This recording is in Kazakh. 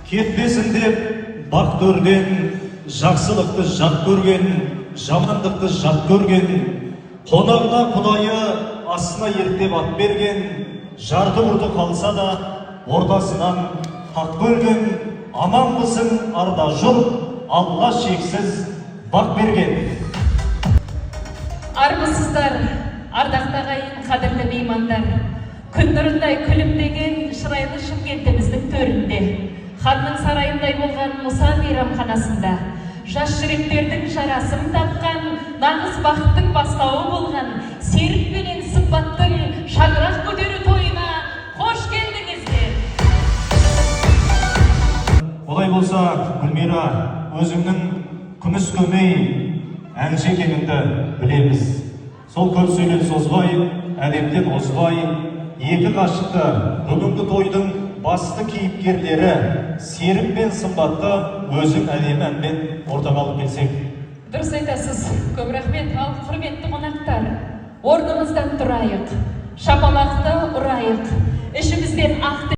кетпесін деп бақ төрден, жақсылықты жат көрген, жамандықты жат көрген, қонағына құдайы астына ерттеп ат берген, жарты ұрты қалса да ортасынан хақ бөлген, аман болсын арда жұрт, Алла шексіз бақ берген. Армысыздар, ардақты ағайын, қадірлі меймандар. Күн нұрындай күлімдеген шырайлы Шымкентіміздің төрінде, ханның сарайындай болған Мұса мейрамханасында, жас жүректердің жарасын тапқан, нағыз бақыттың бастауы болған, серік пенен сымбаттың шаңырақ көтеру тойына қош келдіңіздер. Олай болса, Гүлмира, өзіңнің күміс көмей әнші екеніңді білеміз. Сол көп сөйлем созбай, әлемден озбай, екі ғашықты бүгінгі тойдың басты кейіпкерлері серік пен сымбатты өзің әлем әнмен ортаға алып келсек. Дұрыс айтасыз, көп рахмет. Ал құрметті қонақтар, орнымыздан тұрайық, шапалақты ұрайық, ішімізден ақ